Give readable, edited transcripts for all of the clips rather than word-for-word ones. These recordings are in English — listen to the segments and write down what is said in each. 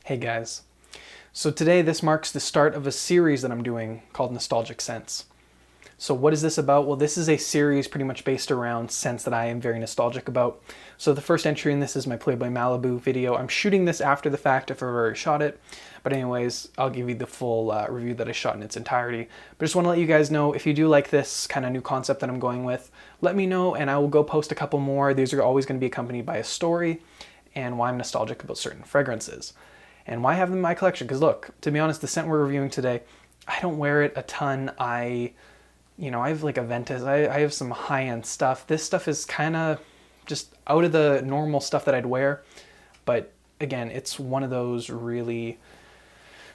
Hey guys. So today this marks the start of a series that I'm doing called Nostalgic Scents. So what is this about? Well, this is a series pretty much based around scents that I am very nostalgic about. So the first entry in this is my Playboy Malibu video. I'm shooting this after the fact if I've already shot it. But anyways, I'll give you the full review that I shot in its entirety. But just want to let you guys know, if you do like this kind of new concept that I'm going with, let me know and I will go post a couple more. These are always going to be accompanied by a story and why I'm nostalgic about certain fragrances. And why have them in my collection? Because look, to be honest, the scent we're reviewing today, I don't wear it a ton. I have like a Ventus, I have some high-end stuff. This stuff is kind of just out of the normal stuff that I'd wear. But again, it's one of those really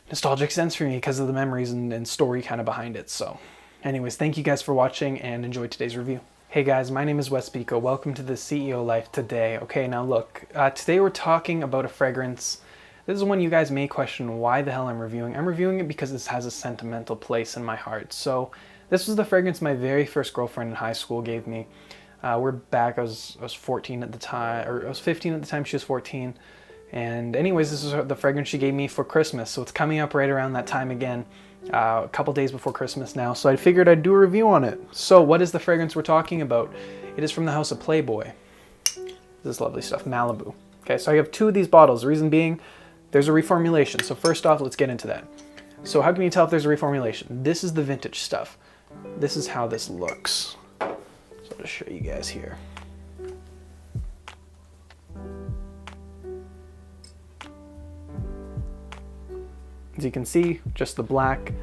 nostalgic scents for me because of the memories and story kind of behind it. So anyways, thank you guys for watching and enjoy today's review. Hey guys, my name is Wes Pico. Welcome to the CEO Life today. Okay, now look, today we're talking about a fragrance. This is one you guys may question why the hell I'm reviewing. I'm reviewing it because this has a sentimental place in my heart. So this was the fragrance my very first girlfriend in high school gave me. We're back, I was 14 at the time, or I was 15 at the time, she was 14. And anyways, this is the fragrance she gave me for Christmas. So it's coming up right around that time again, a couple days before Christmas now. So I figured I'd do a review on it. So what is the fragrance we're talking about? It is from the house of Playboy. This lovely stuff, Malibu. Okay, so I have two of these bottles. The reason being, there's a reformulation. So first off, let's get into that. So how can you tell if there's a reformulation? This is the vintage stuff. This is how this looks. So I'll just show you guys here. As you can see, just the black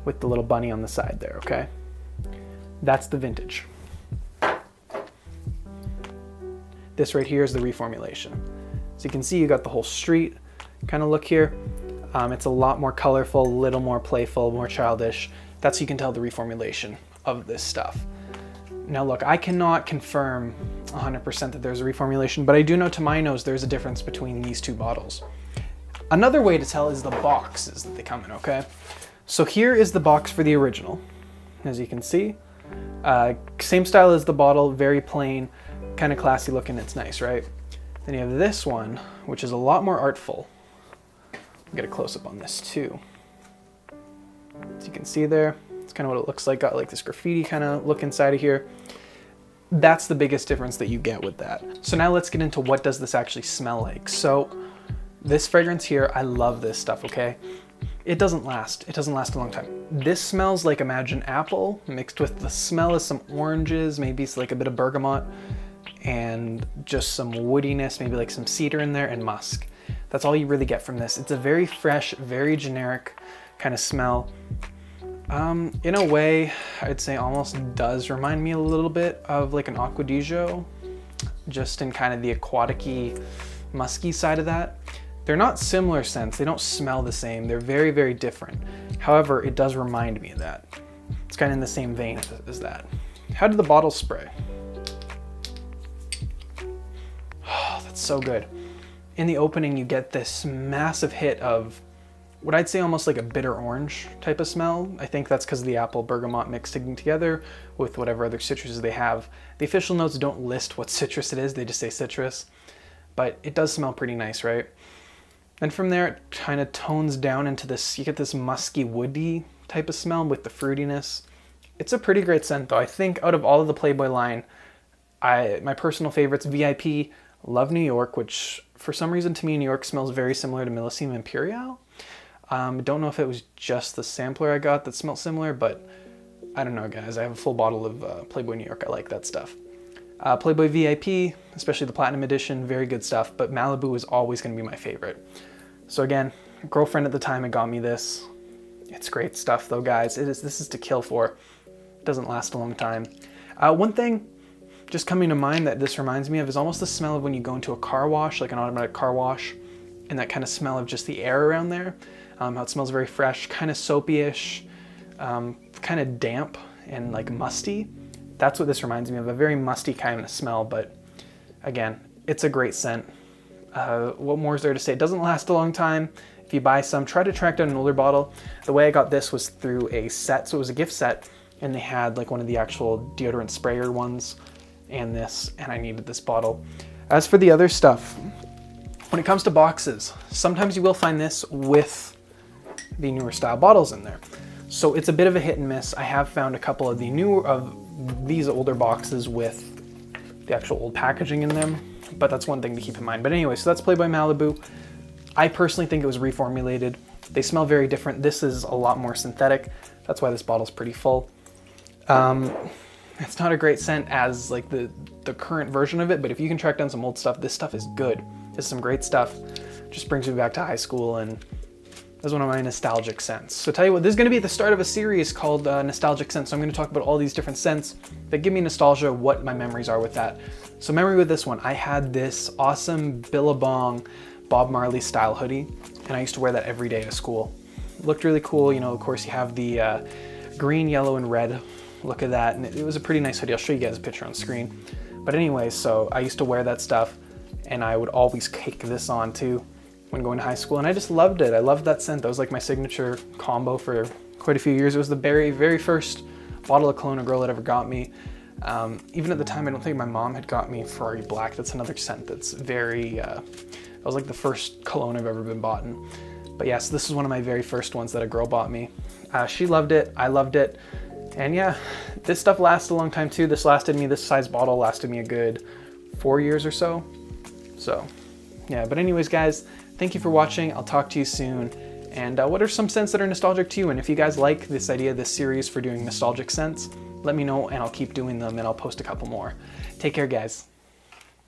with the little bunny on the side there, okay? That's the vintage. This right here is the reformulation. So you can see you got the whole street kind of look here. It's a lot more colorful, a little more playful, more childish. That's how you can tell the reformulation of this stuff. Now look, I cannot confirm 100% that there's a reformulation, but I do know to my nose there's a difference between these two bottles. Another way to tell is the boxes that they come in, okay? So here is the box for the original. As you can see, same style as the bottle, very plain, kind of classy looking, it's nice, right? Then you have this one, which is a lot more artful. Get a close-up on this too. As you can see there, it's kind of what it looks like. Got like this graffiti kind of look inside of here. That's the biggest difference that you get with that. So now let's get into what does this actually smell like. So this fragrance here, I love this stuff, okay? It doesn't last a long time. This smells like, imagine apple mixed with the smell of some oranges, maybe it's like a bit of bergamot and just some woodiness, maybe like some cedar in there and musk. That's all you really get from this. It's a very fresh, very generic kind of smell. In a way, I'd say almost does remind me a little bit of like an Acqua di Gio, just in kind of the aquatic-y, musky side of that. They're not similar scents. They don't smell the same. They're very, very different. However, it does remind me of that. It's kind of in the same vein as that. How did the bottle spray? Oh, that's so good. In the opening, you get this massive hit of what I'd say almost like a bitter orange type of smell. I think that's because of the apple bergamot mixing together with whatever other citruses they have. The official notes don't list what citrus it is, they just say citrus, but it does smell pretty nice, right? And from there, it kind of tones down into this, you get this musky, woody type of smell with the fruitiness. It's a pretty great scent though. I think out of all of the Playboy line, my personal favorites, VIP, love New York, which for some reason to me, New York smells very similar to Millésime Imperial. Don't know if it was just the sampler I got that smelled similar, but I don't know guys, I have a full bottle of Playboy New York, I like that stuff. Playboy VIP, especially the Platinum Edition, very good stuff, but Malibu is always gonna be my favorite. So again, girlfriend at the time had got me this. It's great stuff though guys, this is to kill for. It doesn't last a long time. One thing just coming to mind that this reminds me of is almost the smell of when you go into a car wash, like an automatic car wash, and that kind of smell of just the air around there. How it smells very fresh, kind of soapy-ish, kind of damp and like musty. That's what this reminds me of, a very musty kind of smell, but again, it's a great scent. What more is there to say? It doesn't last a long time. If you buy some, try to track down an older bottle. The way I got this was through a set, so it was a gift set, and they had like one of the actual deodorant sprayer ones and this, and I needed this bottle. As for the other stuff, When it comes to boxes, sometimes you will find this with the newer style bottles in there. So it's a bit of a hit and miss. I have found a couple of these older boxes with the actual old packaging in them, but that's one thing to keep in mind. But anyway, so that's Playboy Malibu. I personally think it was reformulated. They smell very different. This is a lot more synthetic. That's why this bottle's pretty full. It's not a great scent as like the current version of it, but if you can track down some old stuff, this stuff is good. It's some great stuff. Just brings me back to high school, and that's one of my nostalgic scents. So tell you what, this is gonna be at the start of a series called Nostalgic Scents. So I'm gonna talk about all these different scents that give me nostalgia, what my memories are with that. So memory with this one, I had this awesome Billabong Bob Marley style hoodie, and I used to wear that every day to school. It looked really cool. You know, of course you have the green, yellow, and red look at that, and it was a pretty nice hoodie. I'll show you guys a picture on screen. But anyway, so I used to wear that stuff, and I would always kick this on too when going to high school, and I just loved it. I loved that scent. That was like my signature combo for quite a few years. It was the very, very first bottle of cologne a girl had ever got me. Even at the time, I don't think my mom had got me Ferrari Black. That's another scent that's very, that was like the first cologne I've ever been bought in. But yes, this is one of my very first ones that a girl bought me. She loved it, I loved it. And yeah, this stuff lasted a long time too. This size bottle lasted me a good 4 years or so. So yeah, but anyways guys, thank you for watching. I'll talk to you soon. And what are some scents that are nostalgic to you? And if you guys like this idea, this series for doing nostalgic scents, let me know and I'll keep doing them, and I'll post a couple more. Take care guys.